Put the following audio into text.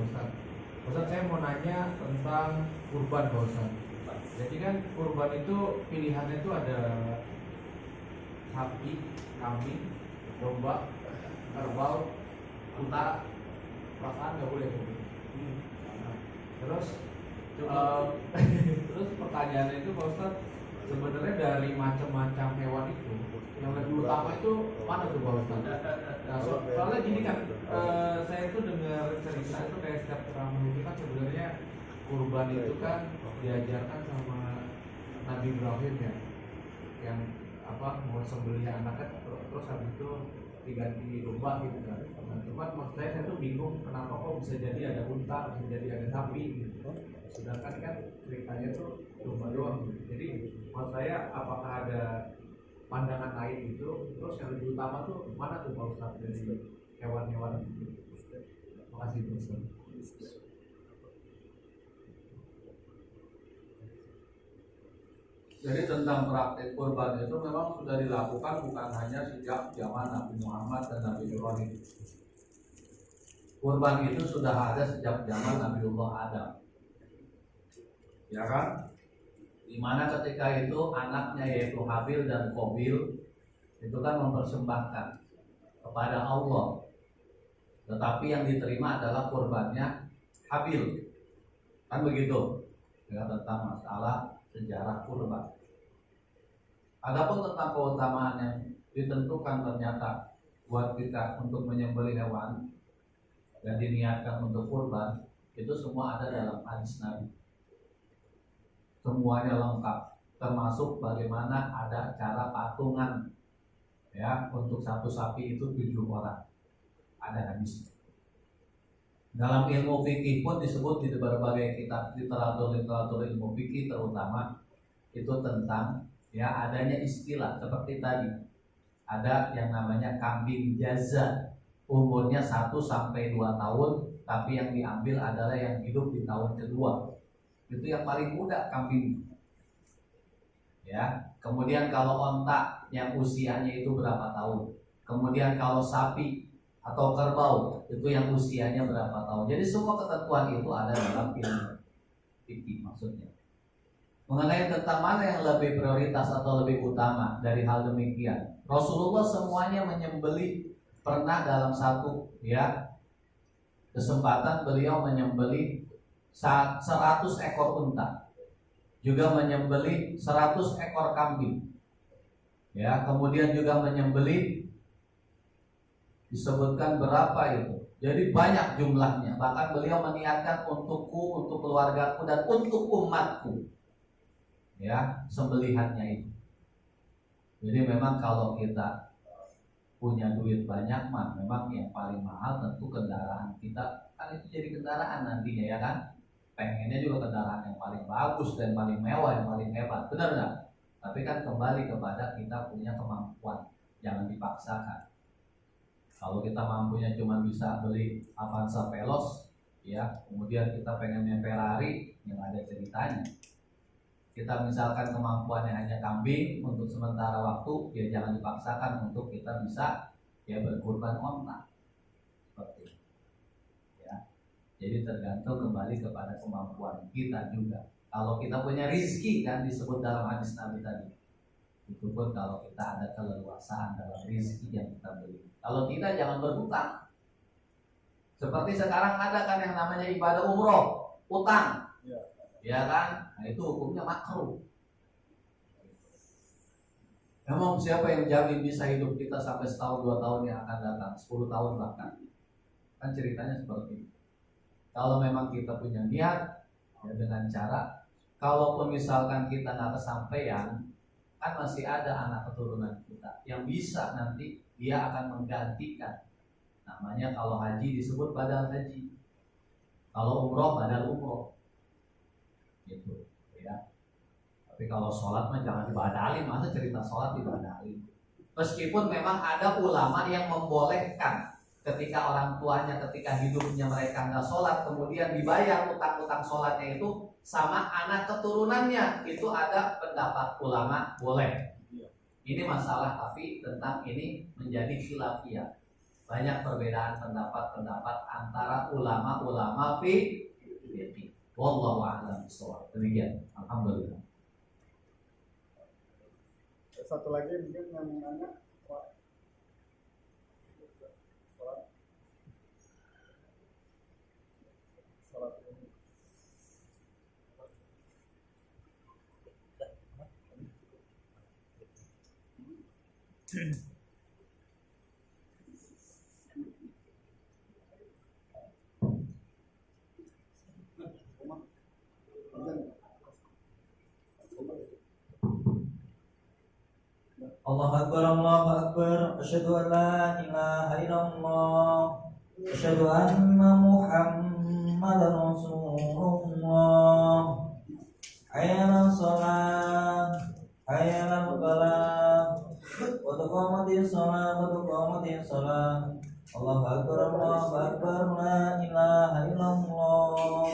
Ustaz. Ustaz, saya mau nanya tentang kurban Pak Ustaz. Jadi kan kurban itu pilihannya itu ada sapi, kambing, domba, kerbau, unta, perasaan nggak boleh tuh. Terus terus pertanyaannya itu Pak Ustaz, sebenarnya dari macam-macam hewan itu yang lebih utama itu mana tuh Pak Ustaz? Nah, soalnya gini kan, saya tuh dengar cerita itu kayak setiap ceramah itu kan sebenarnya kurban itu kan diajarkan sama Nabi Ibrahim ya, yang apa mau sembelih anaknya terus habis itu diganti domba gitu kan. Nah, cuma maksud saya tuh bingung kenapa kok bisa jadi ada unta, bisa jadi ada sapi gitu. Sedangkan kan ceritanya tuh domba doang gitu. Jadi maksud saya apakah ada pandangan lain gitu, terus yang lebih utama tuh mana tuh Pak Ustaz dari hewan-hewan itu? Makasih Pak Ustaz. Jadi tentang praktik kurban itu memang sudah dilakukan bukan hanya sejak zaman Nabi Muhammad dan Nabi Ibrahim. Kurban itu sudah ada sejak zaman Nabiullah Adam, ya kan? Dimana ketika itu anaknya yaitu Habil dan Qabil itu kan mempersembahkan kepada Allah, tetapi yang diterima adalah kurbannya Habil, kan begitu? Ya, tentang masalah sejarah kurban. Adapun tentang keutamaan yang ditentukan ternyata buat kita untuk menyembelih hewan dan diniatkan untuk kurban, itu semua ada dalam hadis Nabi. Semuanya lengkap, termasuk bagaimana ada cara patungan ya untuk satu sapi itu 7 orang. Ada hadisnya. Dalam ilmu fikih pun disebut di berbagai kitab literatur ilmu fikih, terutama itu tentang ya adanya istilah seperti tadi. Ada yang namanya kambing jaza, umurnya 1 sampai 2 tahun, tapi yang diambil adalah yang hidup di tahun kedua. Itu yang paling muda kambing. Ya, kemudian kalau onta yang usianya itu berapa tahun. Kemudian kalau sapi atau kerbau itu yang usianya berapa tahun. Jadi semua ketentuan itu ada dalam ilmu fikih maksudnya. Mengenai tentang mana yang lebih prioritas atau lebih utama dari hal demikian, Rasulullah semuanya menyembelih. Pernah dalam satu ya kesempatan beliau menyembelih 100 ekor unta, juga menyembelih 100 ekor kambing. Ya, kemudian juga menyembelih disebutkan berapa itu. Jadi banyak jumlahnya. Bahkan beliau meniatkan untukku, untuk keluargaku dan untuk umatku. Ya, sembelihannya itu. Jadi memang kalau kita punya duit banyak mah memang yang paling mahal tentu kendaraan kita, kan itu jadi kendaraan nantinya ya kan. Pengennya juga kendaraan yang paling bagus dan paling mewah, yang paling hebat, benar nggak? Tapi kan kembali kepada kita punya kemampuan, jangan dipaksakan. Kalau kita mampunya cuma bisa beli Avanza Veloz, ya, kemudian kita pengennya Ferrari, yang ada ceritanya. Kita misalkan kemampuannya hanya kambing untuk sementara waktu, ya jangan dipaksakan untuk kita bisa ya berkurban onta. Seperti itu. Ya. Jadi tergantung kembali kepada kemampuan kita juga. Kalau kita punya rizki kan disebut dalam hadis Nabi tadi. Itu pun kalau kita ada keleluasaan dalam rizki yang kita beli. Kalau tidak jangan berhutang. Seperti sekarang ada kan yang namanya ibadah umroh, utang. Ya kan? Nah itu hukumnya makruh. Emang siapa yang jamin bisa hidup kita sampai setahun 2 tahun yang akan datang, 10 tahun bahkan? Kan ceritanya seperti itu. Kalau memang kita punya niat ya dengan cara, kalaupun misalkan kita nggak kesampaian, kan masih ada anak keturunan kita yang bisa nanti dia akan menggantikan. Namanya kalau haji disebut badal haji, kalau umroh badal umroh. Gitu ya. Tapi kalau sholat mah jangan dibadalin, masa cerita sholat dibadalin. Meskipun memang ada ulama yang membolehkan ketika orang tuanya ketika hidupnya mereka nggak sholat, kemudian dibayar utang-utang sholatnya itu sama anak keturunannya, itu ada pendapat ulama boleh. Ini masalah tapi tentang ini menjadi khilafiyah. banyak perbedaan pendapat antara ulama-ulama fikih. Wallahu a'lam bishawab. Demikian. Alhamdulillah. Satu lagi mungkin yang nanya, Pak. Salat ini. Allahu Akbar, Allahu Akbar. Asyhadu an la ilaha illallah. Asyhadu anna Muhammadar Rasulullah. Hayya 'alas shalah, hayya 'alal falah. Qad qamatis shalah, qad qamatis shalah. Allahu Akbar, Allahu Akbar. La ilaha illallah.